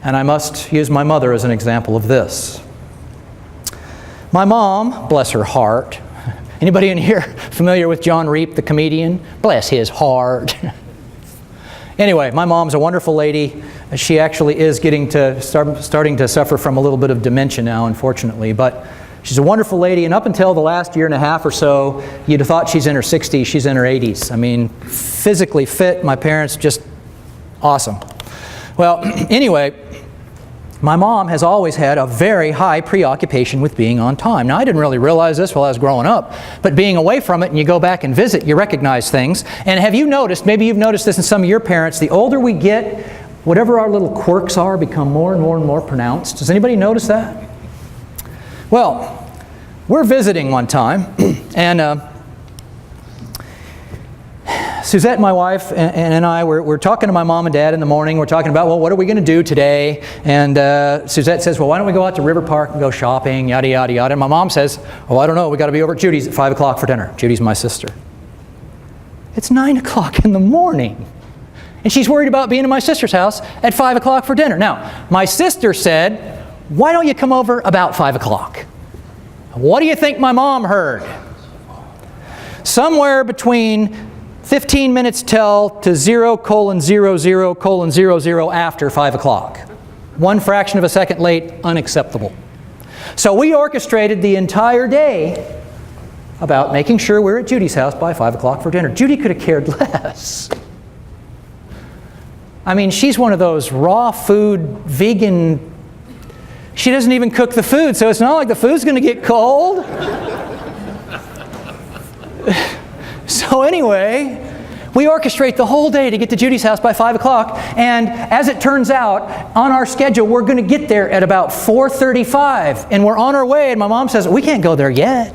And I must use my mother as an example of this. My mom, bless her heart. Anybody in here familiar with John Reap, the comedian? Bless his heart. Anyway, my mom's a wonderful lady. She actually is starting to suffer from a little bit of dementia now, unfortunately. But she's a wonderful lady, and up until the last year and a half or so, you'd have thought she's in her 60s, she's in her 80s. I mean, physically fit, my parents just awesome. Well, anyway, my mom has always had a very high preoccupation with being on time. Now, I didn't really realize this while I was growing up, but being away from it and you go back and visit, you recognize things. And have you noticed, maybe you've noticed this in some of your parents, the older we get, whatever our little quirks are become more and more and more pronounced. Does anybody notice that? Well, we're visiting one time, and Suzette, my wife, and I, we're talking to my mom and dad in the morning. We're talking about, well, what are we going to do today? And Suzette says, well, why don't we go out to River Park and go shopping, yada, yada, yada. And my mom says, oh, I don't know. We got to be over at Judy's at 5 o'clock for dinner. Judy's my sister. It's 9 o'clock in the morning. And she's worried about being in my sister's house at 5 o'clock for dinner. Now, my sister said, why don't you come over about 5 o'clock? What do you think my mom heard? Somewhere between 15 minutes till to 0:00:00 after 5 o'clock. 1 fraction of a second late, unacceptable. So we orchestrated the entire day about making sure we're at Judy's house by 5 o'clock for dinner. Judy could have cared less. I mean, she's one of those raw food, vegan. She doesn't even cook the food, so it's not like the food's going to get cold. So anyway, we orchestrate the whole day to get to Judy's house by 5 o'clock, and as it turns out, on our schedule, we're going to get there at about 4:35, and we're on our way, and my mom says, we can't go there yet.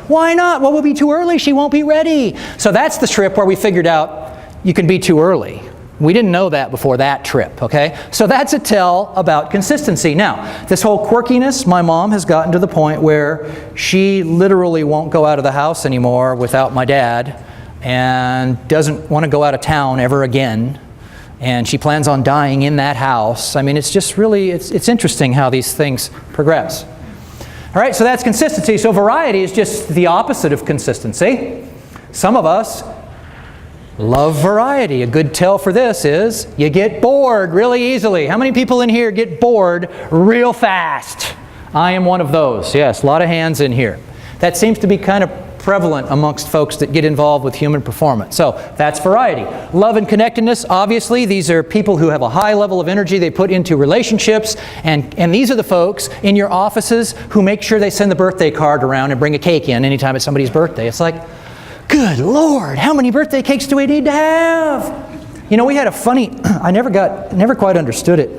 Why not? Well, we'll be too early. She won't be ready. So that's the trip where we figured out you can be too early. We didn't know that before that trip, okay? So that's a tell about consistency. Now, this whole quirkiness, my mom has gotten to the point where she literally won't go out of the house anymore without my dad and doesn't want to go out of town ever again. And she plans on dying in that house. I mean, it's just really, it's interesting how these things progress. All right, so that's consistency. So variety is just the opposite of consistency. Some of us love variety. A good tell for this is you get bored really easily. How many people in here get bored real fast? I am one of those. Yes, a lot of hands in here. That seems to be kind of prevalent amongst folks that get involved with human performance. So that's variety. Love and connectedness, obviously, these are people who have a high level of energy they put into relationships, and these are the folks in your offices who make sure they send the birthday card around and bring a cake in anytime it's somebody's birthday. It's like, good Lord, how many birthday cakes do we need to have? You know, we had a funny, I never quite understood it.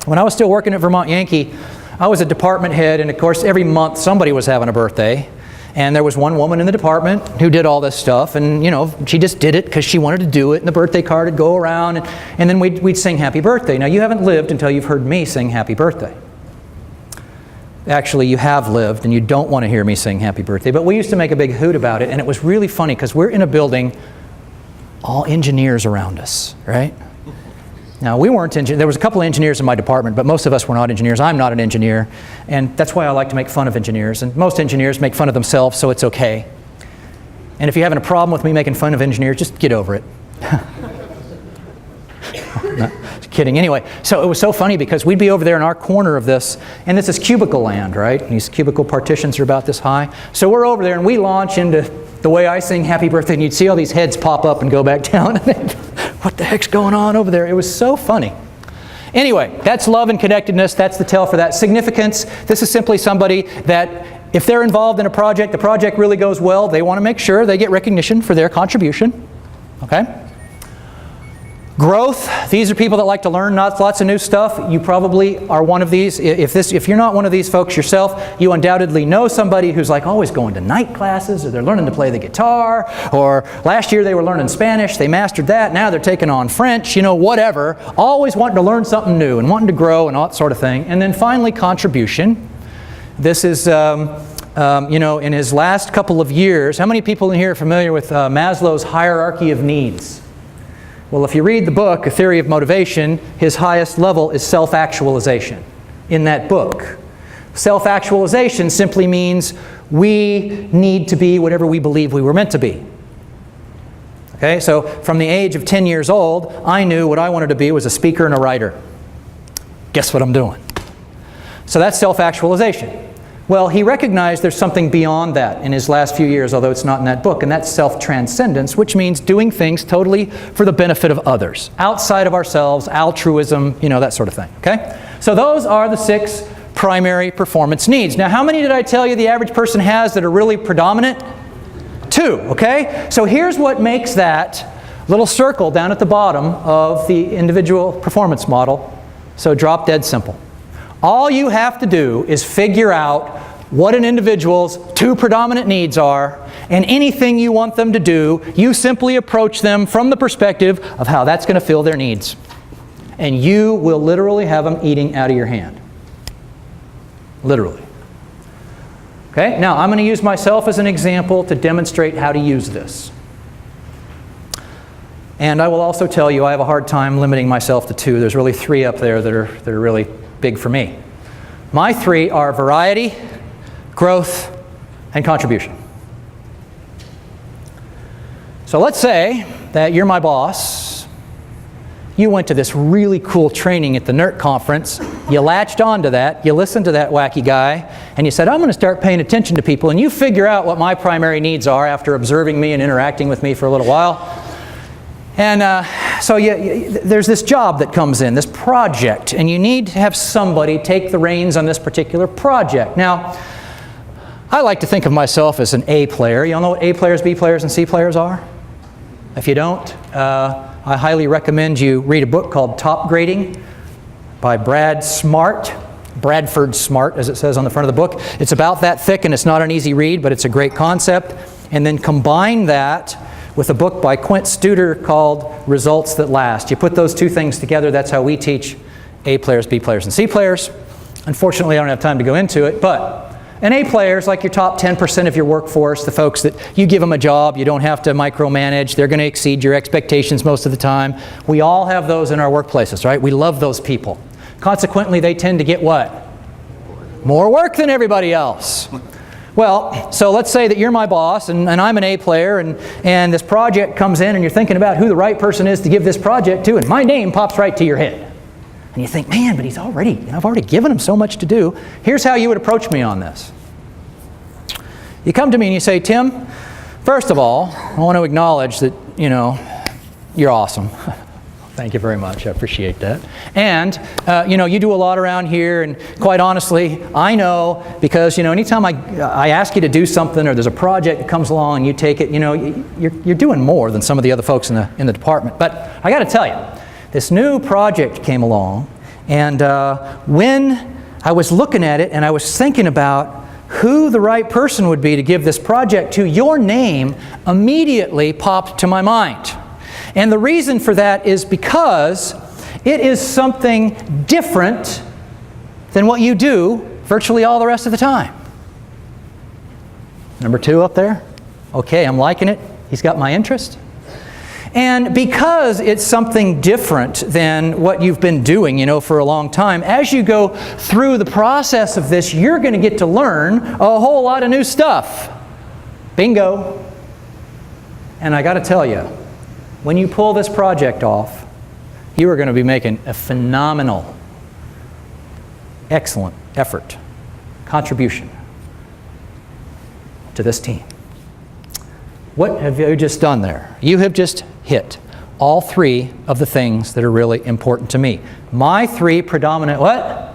When I was still working at Vermont Yankee, I was a department head, and of course every month somebody was having a birthday. And there was one woman in the department who did all this stuff, and you know, she just did it because she wanted to do it, and the birthday card would go around, and then we'd sing happy birthday. Now, you haven't lived until you've heard me sing happy birthday. Actually, you have lived, and you don't want to hear me sing happy birthday. But we used to make a big hoot about it, and it was really funny because we're in a building, all engineers around us, right? Now, we weren't engineers. There was a couple of engineers in my department, but most of us were not engineers. I'm not an engineer, and that's why I like to make fun of engineers. And most engineers make fun of themselves, so it's okay. And if you're having a problem with me making fun of engineers, just get over it. No, just kidding. Anyway, so it was so funny because we'd be over there in our corner of this, and this is cubicle land, right? And these cubicle partitions are about this high. So we're over there, and we launch into the way I sing happy birthday, and you'd see all these heads pop up and go back down. What the heck's going on over there? It was so funny. Anyway, that's love and connectedness. That's the tell for that. Significance, this is simply somebody that if they're involved in a project, the project really goes well, they want to make sure they get recognition for their contribution. Okay? Growth, these are people that like to learn lots of new stuff. You probably are one of these. If you're not one of these folks yourself, you undoubtedly know somebody who's like always going to night classes, or they're learning to play the guitar, or last year they were learning Spanish, they mastered that, now they're taking on French, you know, whatever. Always wanting to learn something new and wanting to grow and all that sort of thing. And then finally, contribution. This is, you know, in his last couple of years, how many people in here are familiar with Maslow's hierarchy of needs? Well, if you read the book, A Theory of Motivation, his highest level is self-actualization in that book. Self-actualization simply means we need to be whatever we believe we were meant to be. Okay, so from the age of 10 years old, I knew what I wanted to be was a speaker and a writer. Guess what I'm doing? So that's self-actualization. Well, he recognized there's something beyond that in his last few years, although it's not in that book, and that's self-transcendence, which means doing things totally for the benefit of others, outside of ourselves, altruism, you know, that sort of thing, okay? So those are the 6 primary performance needs. Now, how many did I tell you the average person has that are really predominant? 2, okay? So here's what makes that little circle down at the bottom of the individual performance model so drop dead simple. All you have to do is figure out what an individual's 2 predominant needs are, and anything you want them to do, you simply approach them from the perspective of how that's going to fill their needs. And you will literally have them eating out of your hand. Literally. Okay, now I'm going to use myself as an example to demonstrate how to use this. And I will also tell you I have a hard time limiting myself to 2. There's really 3 up there that are really big for me. My 3 are variety, growth, and contribution. So let's say that you're my boss. You went to this really cool training at the NERC conference. You latched onto that. You listened to that wacky guy. And you said, I'm going to start paying attention to people. And you figure out what my primary needs are after observing me and interacting with me for a little while. And so there's this job that comes in, this project, and you need to have somebody take the reins on this particular project. Now, I like to think of myself as an A player. You all know what A players, B players, and C players are? If you don't, I highly recommend you read a book called Top Grading by Bradford Smart, as it says on the front of the book. It's about that thick, and it's not an easy read, but it's a great concept. And then combine that with a book by Quint Studer called Results That Last. You put those 2 things together, that's how we teach A players, B players, and C players. Unfortunately, I don't have time to go into it, but an A player is like your top 10% of your workforce, the folks that you give them a job, you don't have to micromanage, they're going to exceed your expectations most of the time. We all have those in our workplaces, right? We love those people. Consequently, they tend to get what? More work than everybody else. Well, so let's say that you're my boss and I'm an A player and this project comes in and you're thinking about who the right person is to give this project to, and my name pops right to your head. And you think, man, but I've already given him so much to do. Here's how you would approach me on this. You come to me and you say, Tim, first of all, I want to acknowledge that, you're awesome. Thank you very much. I appreciate that. And, you do a lot around here, and quite honestly, I know because, anytime I ask you to do something or there's a project that comes along and you take it, you're doing more than some of the other folks in the department. But I got to tell you, this new project came along, and when I was looking at it and I was thinking about who the right person would be to give this project to, your name immediately popped to my mind. And the reason for that is because it is something different than what you do virtually all the rest of the time. Number 2 up there. Okay, I'm liking it. He's got my interest. And because it's something different than what you've been doing, for a long time, as you go through the process of this, you're going to get to learn a whole lot of new stuff. Bingo. And I got to tell you, when you pull this project off, you are going to be making a phenomenal, excellent effort, contribution to this team. What have you just done there? You have just hit all 3 of the things that are really important to me. My 3 predominant what?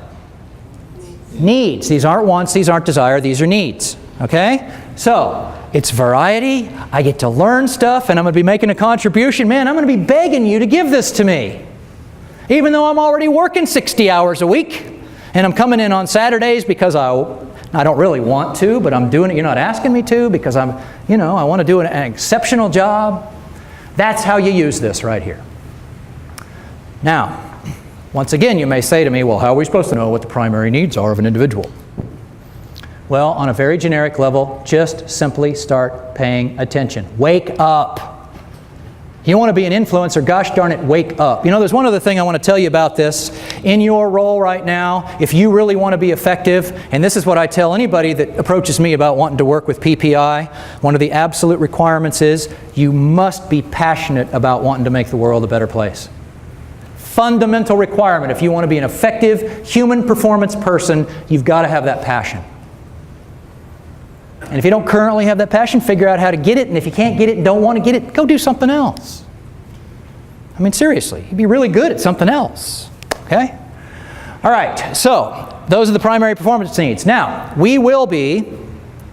Needs. These aren't wants, these aren't desire, these are needs. Okay? So, it's variety, I get to learn stuff, and I'm going to be making a contribution. Man, I'm going to be begging you to give this to me. Even though I'm already working 60 hours a week, and I'm coming in on Saturdays because I don't really want to, but I'm doing it. You're not asking me to because I want to do an exceptional job. That's how you use this right here. Now, once again, you may say to me, well, how are we supposed to know what the primary needs are of an individual? Well, on a very generic level, just simply start paying attention. Wake up. You want to be an influencer, gosh darn it, wake up. You know, there's one other thing I want to tell you about this. In your role right now, if you really want to be effective, and this is what I tell anybody that approaches me about wanting to work with PPI, one of the absolute requirements is you must be passionate about wanting to make the world a better place. Fundamental requirement. If you want to be an effective human performance person, you've got to have that passion. And if you don't currently have that passion, figure out how to get it. And if you can't get it and don't want to get it, go do something else. I mean, seriously, you'd be really good at something else. Okay? All right, so those are the primary performance needs. Now, we will be,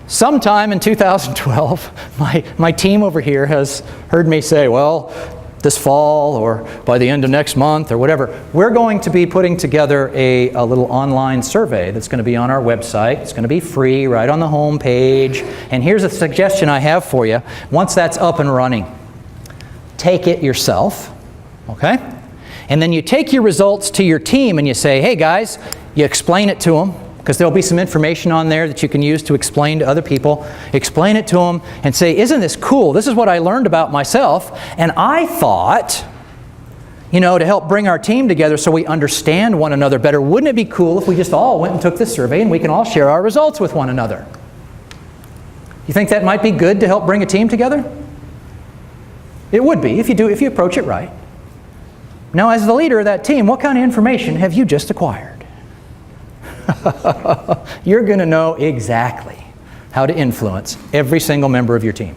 sometime in 2012, my team over here has heard me say, well, this fall or by the end of next month or whatever, we're going to be putting together a little online survey that's going to be on our website. It's going to be free right on the home page. And here's a suggestion I have for you. Once that's up and running, take it yourself, okay? And then you take your results to your team and you say, hey guys, you explain it to them, because there'll be some information on there that you can use to explain to other people. Explain it to them and say, isn't this cool? This is what I learned about myself. And I thought, you know, to help bring our team together so we understand one another better, wouldn't it be cool if we just all went and took this survey and we can all share our results with one another? You think that might be good to help bring a team together? It would be if you approach it right. Now, as the leader of that team, what kind of information have you just acquired? You're going to know exactly how to influence every single member of your team.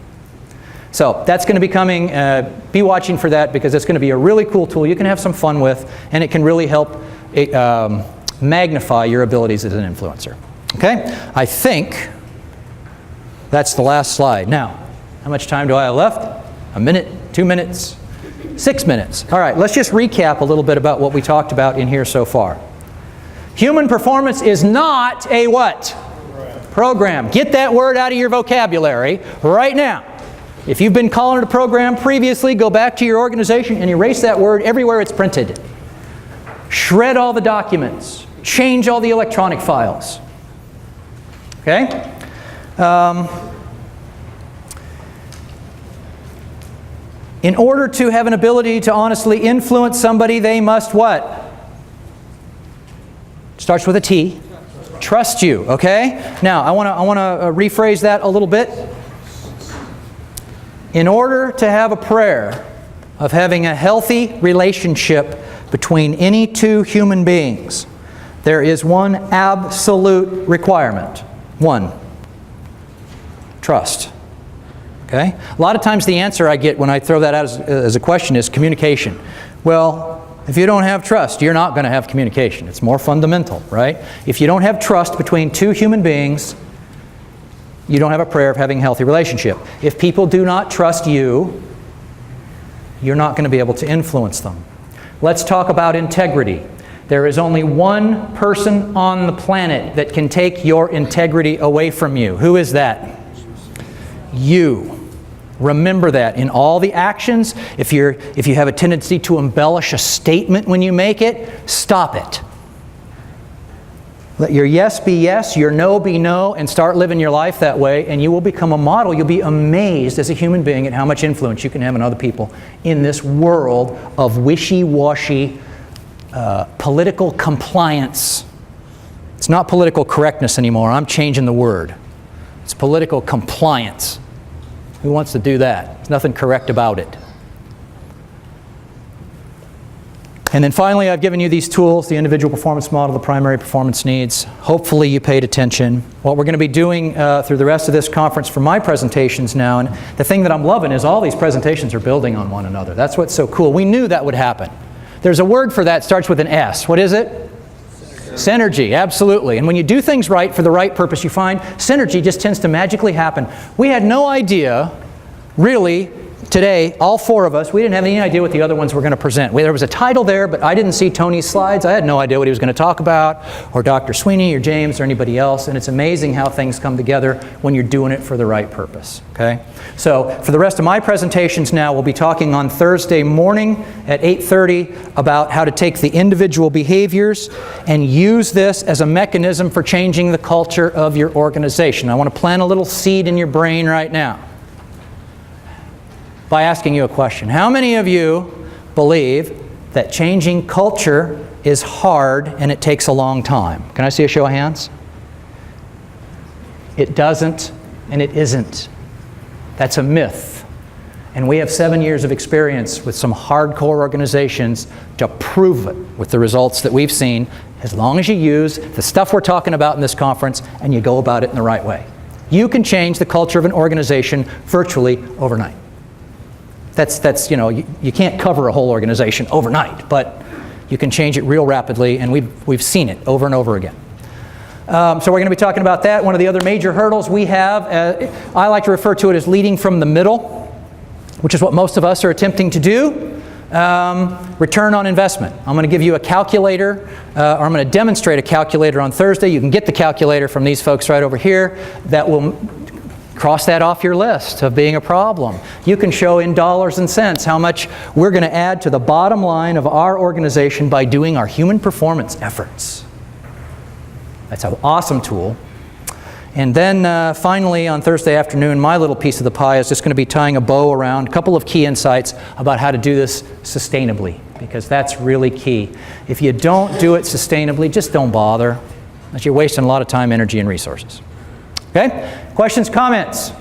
So that's going to be coming. Be watching for that, because it's going to be a really cool tool you can have some fun with, and it can really help magnify your abilities as an influencer. Okay? I think that's the last slide. Now, how much time do I have left? A minute, 2 minutes, 6 minutes. All right, let's just recap a little bit about what we talked about in here so far. Human performance is not a what? Program. Get that word out of your vocabulary right now. If you've been calling it a program previously, go back to your organization and erase that word everywhere it's printed. Shred all the documents. Change all the electronic files. Okay? In order to have an ability to honestly influence somebody, they must what? Starts with a T. Trust you, okay? Now, I want to rephrase that a little bit. In order to have a prayer of having a healthy relationship between any two human beings, there is one absolute requirement. One, trust. Okay? A lot of times the answer I get when I throw that out as a question is communication. Well, if you don't have trust, you're not going to have communication. It's more fundamental, right? If you don't have trust between two human beings, you don't have a prayer of having a healthy relationship. If people do not trust you, you're not going to be able to influence them. Let's talk about integrity. There is only one person on the planet that can take your integrity away from you. Who is that? You. Remember that in all the actions. If you have a tendency to embellish a statement when you make it, stop it. Let your yes be yes, your no be no, and start living your life that way, and you will become a model. You'll be amazed as a human being at how much influence you can have on other people in this world of wishy-washy political compliance. It's not political correctness anymore. I'm changing the word. It's political compliance. Who wants to do that? There's nothing correct about it. And then finally, I've given you these tools, the individual performance model, the primary performance needs. Hopefully you paid attention. What we're going to be doing through the rest of this conference for my presentations now, and the thing that I'm loving is all these presentations are building on one another. That's what's so cool. We knew that would happen. There's a word for that, starts with an S. What is it? Synergy, absolutely. And when you do things right for the right purpose, you find synergy just tends to magically happen. We had no idea, really, today, all four of us, we didn't have any idea what the other ones were going to present. There was a title there, but I didn't see Tony's slides. I had no idea what he was going to talk about, or Dr. Sweeney, or James, or anybody else. And it's amazing how things come together when you're doing it for the right purpose. Okay? So for the rest of my presentations now, we'll be talking on Thursday morning at 8:30 about how to take the individual behaviors and use this as a mechanism for changing the culture of your organization. I want to plant a little seed in your brain right now. by asking you a question. How many of you believe that changing culture is hard and it takes a long time? Can I see a show of hands? It doesn't and it isn't. That's a myth. And we have 7 years of experience with some hardcore organizations to prove it with the results that we've seen, as long as you use the stuff we're talking about in this conference and you go about it in the right way. You can change the culture of an organization virtually overnight. That's you know, you can't cover a whole organization overnight, but you can change it real rapidly, and we've seen it over and over again. So we're going to be talking about that. One of the other major hurdles we have, I like to refer to it as leading from the middle, which is what most of us are attempting to do. Return on investment. I'm going to give you a calculator, or I'm going to demonstrate a calculator on Thursday. You can get the calculator from these folks right over here. That will cross that off your list of being a problem. You can show in dollars and cents how much we're going to add to the bottom line of our organization by doing our human performance efforts. That's an awesome tool. And then finally on Thursday afternoon, my little piece of the pie is just going to be tying a bow around a couple of key insights about how to do this sustainably, because that's really key. If you don't do it sustainably, just don't bother, unless you're wasting a lot of time, energy, and resources. Okay? Questions, comments?